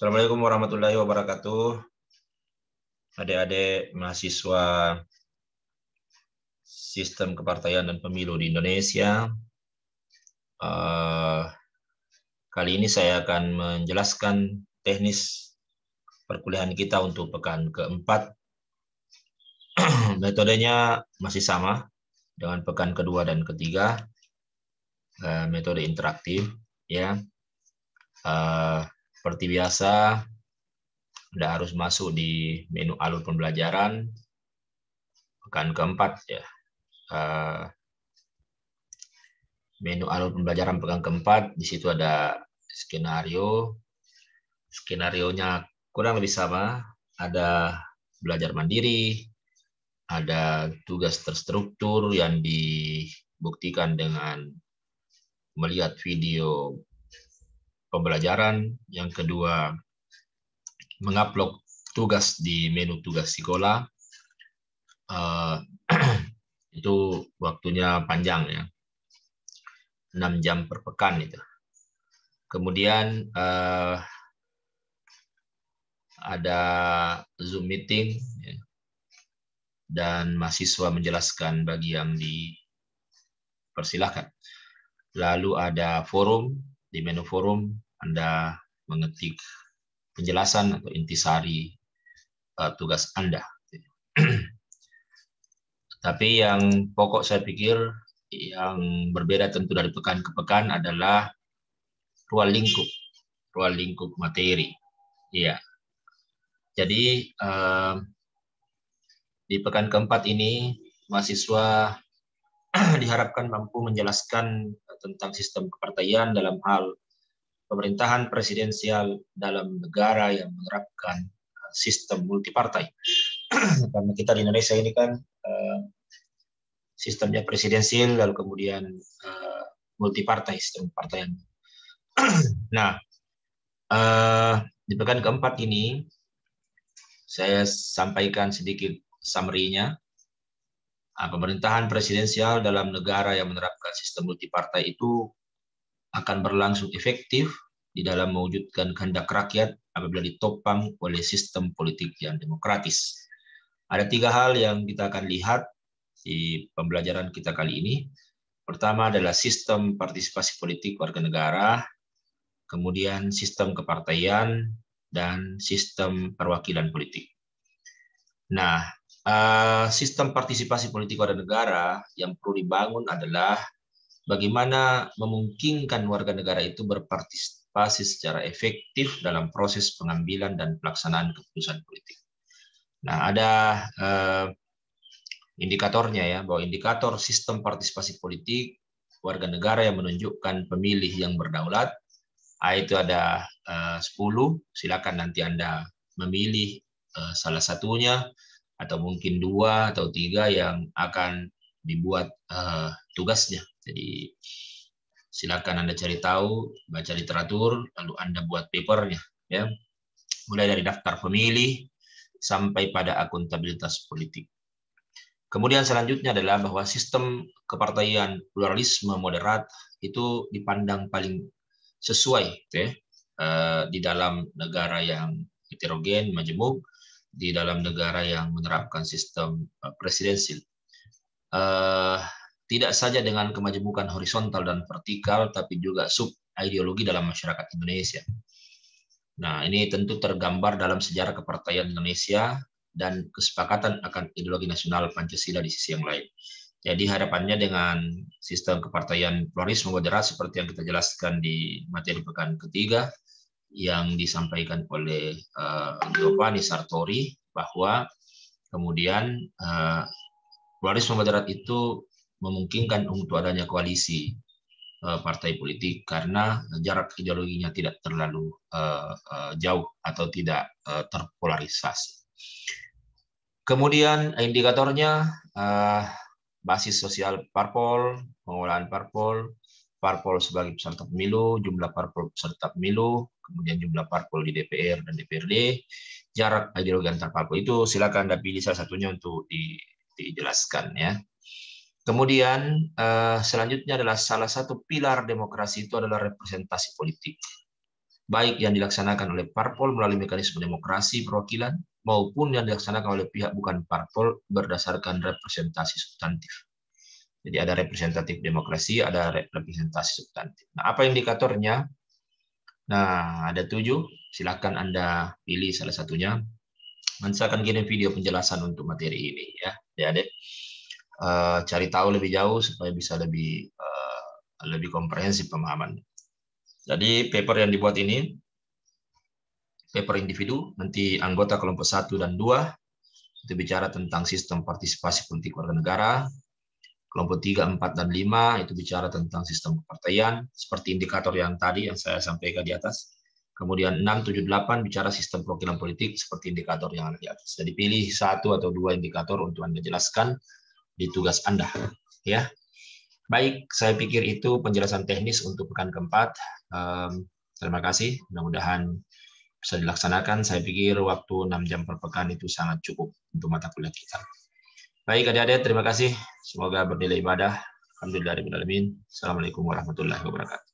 Assalamualaikum warahmatullahi wabarakatuh. Adik-adik mahasiswa Sistem Kepartaian dan Pemilu di Indonesia. Kali ini saya akan menjelaskan teknis perkuliahan kita untuk pekan keempat. Metodenya masih sama dengan pekan kedua dan ketiga, metode interaktif, ya. Seperti biasa, Anda harus masuk di menu alur pembelajaran pekan keempat, ya. Menu alur pembelajaran pekan keempat, di situ ada skenario. Skenarionya kurang lebih sama, ada belajar mandiri, ada tugas terstruktur yang dibuktikan dengan melihat video pembelajaran. Yang kedua, mengupload tugas di menu tugas sekolah. Itu waktunya panjang, ya, 6 jam per pekan itu. Kemudian ada Zoom meeting, ya, dan mahasiswa menjelaskan bagi yang dipersilahkan. Lalu ada forum. Di menu forum Anda mengetik penjelasan atau intisari tugas Anda. Tapi yang pokok saya pikir yang berbeda tentu dari pekan ke pekan adalah ruang lingkup materi. Iya. Jadi di pekan keempat ini mahasiswa diharapkan mampu menjelaskan tentang sistem kepartaian dalam hal pemerintahan presidensial dalam negara yang menerapkan sistem multipartai. Karena kita di Indonesia ini kan sistemnya presidensial, lalu kemudian multipartai, sistem kepartaian. Nah, di pekan keempat ini saya sampaikan sedikit summary-nya. Pemerintahan presidensial dalam negara yang menerapkan sistem multipartai itu akan berlangsung efektif di dalam mewujudkan kehendak rakyat apabila ditopang oleh sistem politik yang demokratis. Ada 3 hal yang kita akan lihat di pembelajaran kita kali ini. Pertama adalah sistem partisipasi politik warga negara, kemudian sistem kepartaian, dan sistem perwakilan politik. Nah, sistem partisipasi politik warga negara yang perlu dibangun adalah bagaimana memungkinkan warga negara itu berpartisipasi secara efektif dalam proses pengambilan dan pelaksanaan keputusan politik. Nah, ada indikatornya, ya, bahwa indikator sistem partisipasi politik warga negara yang menunjukkan pemilih yang berdaulat, itu ada 10. Silakan nanti Anda memilih salah satunya, atau mungkin 2 atau 3 yang akan dibuat tugasnya. Jadi silakan Anda cari tahu, baca literatur, lalu Anda buat papernya, ya. Mulai dari daftar pemilih sampai pada akuntabilitas politik. Kemudian selanjutnya adalah bahwa sistem kepartaian pluralisme moderat itu dipandang paling sesuai, ya, di dalam negara yang heterogen, majemuk, di dalam negara yang menerapkan sistem presidensial. Tidak saja dengan kemajemukan horizontal dan vertikal, tapi juga sub-ideologi dalam masyarakat Indonesia. Nah, ini tentu tergambar dalam sejarah kepartaian Indonesia dan kesepakatan akan ideologi nasional Pancasila di sisi yang lain. Jadi harapannya dengan sistem kepartaian pluralisme moderat seperti yang kita jelaskan di materi pekan ketiga, yang disampaikan oleh Giovanni Sartori, bahwa kemudian pluralisme moderat itu memungkinkan untuk adanya koalisi partai politik karena jarak ideologinya tidak terlalu jauh atau tidak terpolarisasi. Kemudian indikatornya basis sosial parpol, pengolahan parpol, parpol sebagai peserta pemilu, jumlah parpol peserta pemilu, kemudian jumlah parpol di DPR dan DPRD, jarak ideologi antar parpol. Itu silakan Anda pilih salah satunya untuk dijelaskan, ya. Kemudian selanjutnya adalah salah satu pilar demokrasi itu adalah representasi politik. baik yang dilaksanakan oleh parpol melalui mekanisme demokrasi perwakilan maupun yang dilaksanakan oleh pihak bukan parpol berdasarkan representasi substantif. Jadi ada representatif demokrasi, ada representasi substantif. Nah, apa indikatornya? Nah, ada 7. Silakan Anda pilih salah satunya. Nanti saya akan kirim video penjelasan untuk materi ini ya, adik-adik. Cari tahu lebih jauh supaya bisa lebih komprehensif pemahaman. Jadi paper yang dibuat ini paper individu, nanti anggota kelompok 1 dan 2 itu bicara tentang sistem partisipasi politik warga negara. Kelompok 3, 4, dan 5 itu bicara tentang sistem kepartaian seperti indikator yang tadi yang saya sampaikan di atas. Kemudian 6, 7, 8 bicara sistem perwakilan politik seperti indikator yang ada di atas. Jadi pilih 1 atau 2 indikator untuk Anda jelaskan di tugas Anda. Ya, baik, saya pikir itu penjelasan teknis untuk pekan keempat. Terima kasih, mudah-mudahan bisa dilaksanakan. Saya pikir waktu 6 jam per pekan itu sangat cukup untuk mata kuliah kita. Baik adik-adik, terima kasih. Semoga bernilai ibadah. Alhamdulillahirabbil alamin. Assalamualaikum warahmatullahi wabarakatuh.